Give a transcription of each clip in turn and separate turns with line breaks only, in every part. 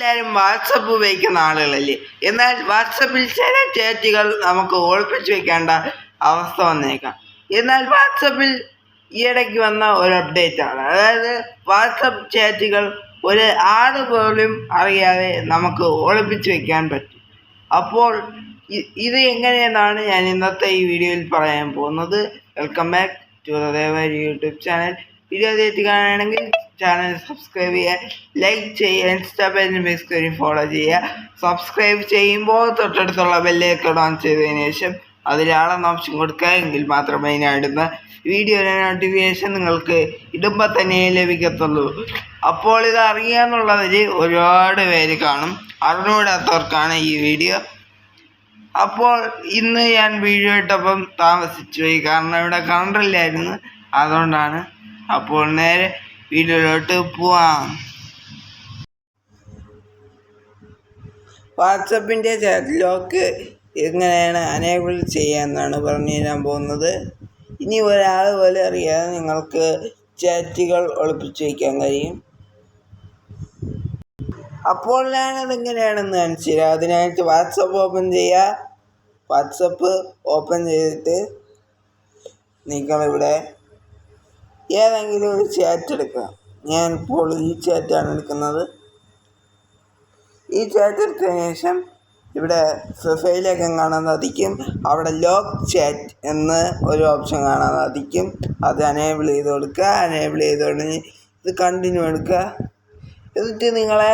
നമ്മളെല്ലാവരും വാട്സപ്പ് ഉപയോഗിക്കുന്ന ആളുകളല്ലേ. എന്നാൽ വാട്സപ്പിൽ ചില ചാറ്റുകൾ നമുക്ക് ഒളിപ്പിച്ച് വെക്കേണ്ട അവസ്ഥ വന്നേക്കാം. എന്നാൽ വാട്സപ്പിൽ ഈയിടയ്ക്ക് വന്ന ഒരു അപ്ഡേറ്റാണ്. അതായത് വാട്സപ്പ് ചാറ്റുകൾ ഒരു ആട് പോലും അറിയാതെ നമുക്ക് ഒളിപ്പിച്ച് വെക്കാൻ പറ്റും. അപ്പോൾ ഇത് എങ്ങനെയെന്നാണ് ഞാൻ ഇന്നത്തെ ഈ വീഡിയോയിൽ പറയാൻ പോകുന്നത്. Welcome back to Devari YouTube channel. Video ആദ്യമായിട്ട് കാണുകയാണെങ്കിൽ ചാനൽ സബ്സ്ക്രൈബ് ചെയ്യുക, ലൈക്ക് ചെയ്യുക, ഇൻസ്റ്റാ പേജിൽ മിസ്കരി ഫോളോ ചെയ്യുക. സബ്സ്ക്രൈബ് ചെയ്യുമ്പോൾ തൊട്ടടുത്തുള്ള ബെല്ലൈക്കൺ ഓൺ ചെയ്തതിന് ശേഷം അതിലാളെന്ന ഓപ്ഷൻ കൊടുക്കുക. എങ്കിൽ മാത്രമേ ഞാൻ ഇടുന്ന വീഡിയോയുടെ നോട്ടിഫിക്കേഷൻ നിങ്ങൾക്ക് ഇടുമ്പോൾ തന്നെ ലഭിക്കത്തുള്ളൂ. അപ്പോൾ ഇത് അറിയാമെന്നുള്ളവർ ഒരുപാട് പേര് കാണും, അറിഞ്ഞുകൂടാത്തവർക്കാണ് ഈ വീഡിയോ. അപ്പോൾ ഇന്ന് ഞാൻ വീഡിയോ ഇട്ടപ്പം താമസിച്ചു പോയി, കാരണം ഇവിടെ കറണ്ടില്ലായിരുന്നു, അതുകൊണ്ടാണ്. അപ്പോൾ നേരെ വീഡിയോയിലോട്ട് പോവാം. വാട്സപ്പിൻ്റെ ചാറ്റ് ലോക്ക് എങ്ങനെയാണ് അനേബിൾ ചെയ്യാമെന്നാണ് പറഞ്ഞു തരാൻ പോകുന്നത്. ഇനി ഒരാൾ പോലെ അറിയാതെ നിങ്ങൾക്ക് ചാറ്റുകൾ ഒളിപ്പിച്ച് വയ്ക്കാൻ കഴിയും. അപ്പോൾ ഞാനതെങ്ങനെയാണെന്ന് കാണിച്ചു തരാം. അതിനായിട്ട് വാട്സപ്പ് ഓപ്പൺ ചെയ്യുക. വാട്സപ്പ് ഓപ്പൺ ചെയ്തിട്ട് നിങ്ങളിവിടെ ഏതെങ്കിലും ഒരു ചാറ്റ് എടുക്കുക. ഞാനിപ്പോൾ ഈ ചാറ്റാണ് എടുക്കുന്നത്. ഈ ചാറ്റ് എടുത്തതിന് ശേഷം ഇവിടെ പ്രൊഫൈലൊക്കെ കാണാൻ സാധിക്കും. അവിടെ ലോക്ക് ചാറ്റ് എന്ന് ഒരു ഓപ്ഷൻ കാണാൻ സാധിക്കും. അത് അനേബിൾ ചെയ്ത് കൊടുക്കുക. അനേബിൾ ചെയ്ത് തുടങ്ങി ഇത് കണ്ടിന്യൂ എടുക്കുക. എന്നിട്ട് നിങ്ങളെ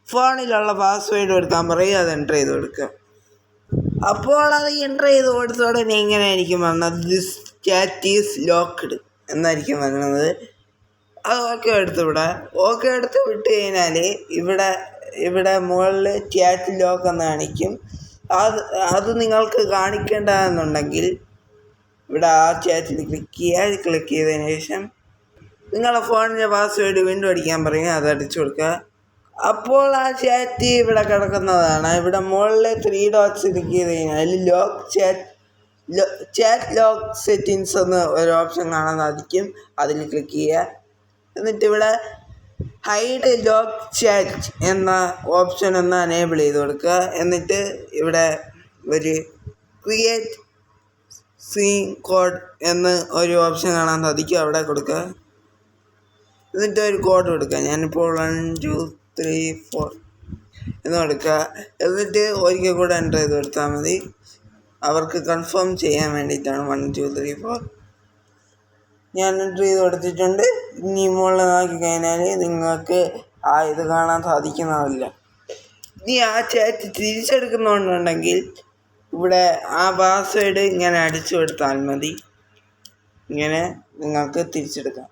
ഫോണിലുള്ള പാസ്വേഡ് എടുക്കാൻ പറയും, അത് എൻ്റർ ചെയ്ത് കൊടുക്കുക. അപ്പോൾ അത് എൻ്റർ ചെയ്ത് കൊടുത്ത ഉടനെ ഇങ്ങനെ ആയിരിക്കും വന്നത്, ദിസ് ചാറ്റ് ഈസ് ലോക്ക്ഡ് എന്നായിരിക്കും വരുന്നത്. അത് ഓക്കെ എടുത്ത് വിട്ട് കഴിഞ്ഞാൽ ഇവിടെ മുകളിൽ ചാറ്റ് ലോക്ക് എന്ന് കാണിക്കും. അത് നിങ്ങൾക്ക് കാണിക്കേണ്ടതെന്നുണ്ടെങ്കിൽ ഇവിടെ ആ ചാറ്റിൽ ക്ലിക്ക് ചെയ്തതിന് ശേഷം നിങ്ങളുടെ ഫോണിൻ്റെ പാസ്വേഡ് വീണ്ടും അടിക്കാൻ പറയും, അത് അടിച്ചു കൊടുക്കുക. അപ്പോൾ ആ ചാറ്റ് ഇവിടെ കിടക്കുന്നതാണ്. ഇവിടെ മുകളിൽ 3 ഡോട്ട്സ് ക്ലിക്ക് ചെയ്ത് കഴിഞ്ഞാൽ ചാറ്റ് ലോക്ക് സെറ്റിങ്സ് എന്ന് ഒരു ഓപ്ഷൻ കാണാൻ സാധിക്കും. അതിൽ ക്ലിക്ക് ചെയ്യുക. എന്നിട്ട് ഇവിടെ ഹൈഡ് ലോക്ക് ചാറ്റ് എന്ന ഓപ്ഷൻ ഒന്ന് അനേബിൾ ചെയ്ത് കൊടുക്കുക. എന്നിട്ട് ഇവിടെ ഒരു ക്രിയേറ്റ് സീൻ കോഡ് എന്ന് ഒരു ഓപ്ഷൻ കാണാൻ സാധിക്കും, അവിടെ കൊടുക്കുക. എന്നിട്ട് ഒരു കോഡ് കൊടുക്കുക. ഞാനിപ്പോൾ 1 2 3 4 എന്ന് കൊടുക്കുക. എന്നിട്ട് ഒരിക്കൽ കൂടെ എൻ്റർ ചെയ്ത് കൊടുത്താൽ മതി. അവർക്ക് കൺഫേം ചെയ്യാൻ വേണ്ടിയിട്ടാണ് 1 2 3 4. ഞാൻ എൻ്റർ ചെയ്ത് കൊടുത്തിട്ടുണ്ട്. ഇനി മുകളിൽ നോക്കി കഴിഞ്ഞാൽ നിങ്ങൾക്ക് ഇത് കാണാൻ സാധിക്കുന്നതല്ല. ഇനി ആ ചാറ്റ് തിരിച്ചെടുക്കുന്നുണ്ടെങ്കിൽ ഇവിടെ ആ പാസ്വേഡ് ഇങ്ങനെ അടിച്ചു കൊടുത്താൽ മതി. ഇങ്ങനെ നിങ്ങൾക്ക് തിരിച്ചെടുക്കാം.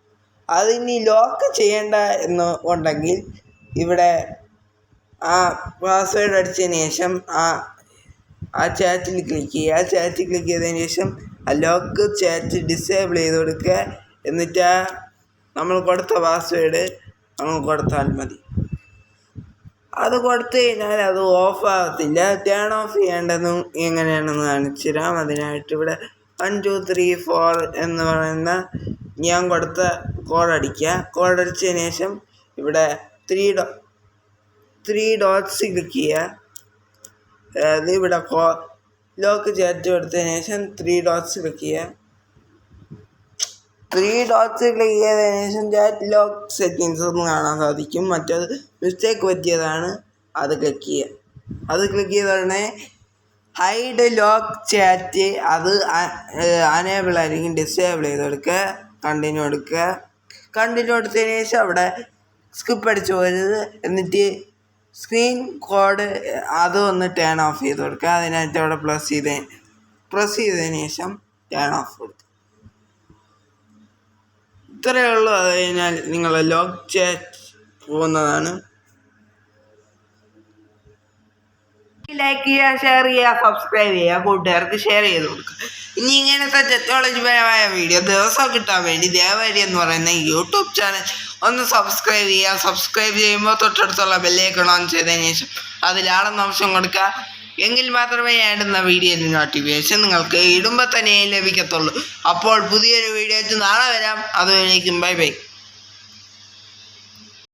അതിനി ലോക്ക് ചെയ്യേണ്ട എന്ന് ഉണ്ടെങ്കിൽ ഇവിടെ ആ പാസ്വേഡ് അടിച്ചതിന് ശേഷം ആ ചാറ്റിൽ ക്ലിക്ക് ചെയ്യുക. ചാറ്റിൽ ക്ലിക്ക് ചെയ്തതിന് ശേഷം ആ ലോക്ക് ചാറ്റ് ഡിസേബിൾ ചെയ്ത് കൊടുക്കുക. എന്നിട്ട് നമ്മൾ കൊടുത്ത പാസ്വേഡ് നമ്മൾ കൊടുത്താൽ മതി. അത് കൊടുത്തു കഴിഞ്ഞാൽ അത് ഓഫ് ആകത്തില്ല. ടേൺ ഓഫ് ചെയ്യേണ്ടതും എങ്ങനെയാണെന്ന് കാണിച്ചു തരാം. അതിനായിട്ട് ഇവിടെ 1 2 3 4 എന്ന് പറയുന്ന ഞാൻ കൊടുത്ത കോഡ് അടിക്കുക. കോഡ് അടിച്ചതിന് ശേഷം ഇവിടെ 3 ഡോട്ട്സ് ക്ലിക്ക് ചെയ്യുക. അതായത് ഇവിടെ ലോക്ക് ചാറ്റ് കൊടുത്തതിന് ശേഷം 3 ഡോട്ട്സ് ക്ലിക്ക് ചെയ്യുക. 3 ഡോട്ട്സ് ക്ലിക്ക് ചെയ്തതിന് ശേഷം ചാറ്റ് ലോക്ക് സെറ്റിങ്സ് ഒന്ന് കാണാൻ സാധിക്കും. മറ്റേത് മിസ്റ്റേക്ക് പറ്റിയതാണ്, അത് ക്ലിക്ക് ചെയ്യുക. അത് ക്ലിക്ക് ചെയ്ത ഉടനെ ഹൈഡ് ലോക്ക് ചാറ്റ് അത് അനേബിൾ ആയിരിക്കും. ഡിസേബിൾ ചെയ്ത് കൊടുക്കുക. കണ്ടിന്യൂ കൊടുത്തതിന് ശേഷം അവിടെ സ്കിപ്പ് അടിച്ചു പോകരുത്. എന്നിട്ട് സ്ക്രീൻ കോഡ് അത് ഒന്ന് ടേൺ ഓഫ് ചെയ്ത് കൊടുക്കുക. അതിനായിട്ട് അവിടെ പ്രസ് ചെയ്തതിന് ശേഷം ടേൺ ഓഫ് കൊടുക്കുക. ഇത്രയേ ഉള്ളൂ. അത് കഴിഞ്ഞാൽ നിങ്ങൾ ലോക്ക് ചാറ്റ് പോകുന്നതാണ്. ലൈക്ക് ചെയ്യുക, ഷെയർ ചെയ്യുക, സബ്സ്ക്രൈബ് ചെയ്യുക, കൂട്ടുകാർക്ക് ഷെയർ ചെയ്ത് കൊടുക്കുക. ഇനി ഇങ്ങനത്തെ ടെക്നോളജിപരമായ വീഡിയോ ദിവസം കിട്ടാൻ വേണ്ടി ദേവരി എന്ന് പറയുന്ന യൂട്യൂബ് ചാനൽ ഒന്ന് സബ്സ്ക്രൈബ് ചെയ്യുക. സബ്സ്ക്രൈബ് ചെയ്യുമ്പോൾ തൊട്ടടുത്തുള്ള ബെല്ലൈക്കൺ ഓൺ ചെയ്തതിന് ശേഷം അതിലാളെന്ന ഓപ്ഷൻ കൊടുക്കുക. എങ്കിൽ മാത്രമേ ഞാൻ ഇടുന്ന വീഡിയോയുടെ നോട്ടിഫിക്കേഷൻ നിങ്ങൾക്ക് ഇടുമ്പോൾ തന്നെ ലഭിക്കത്തുള്ളൂ. അപ്പോൾ പുതിയൊരു വീഡിയോ ആയിട്ട് നാളെ വരാം. അതുവരേക്കും ബൈ ബൈ.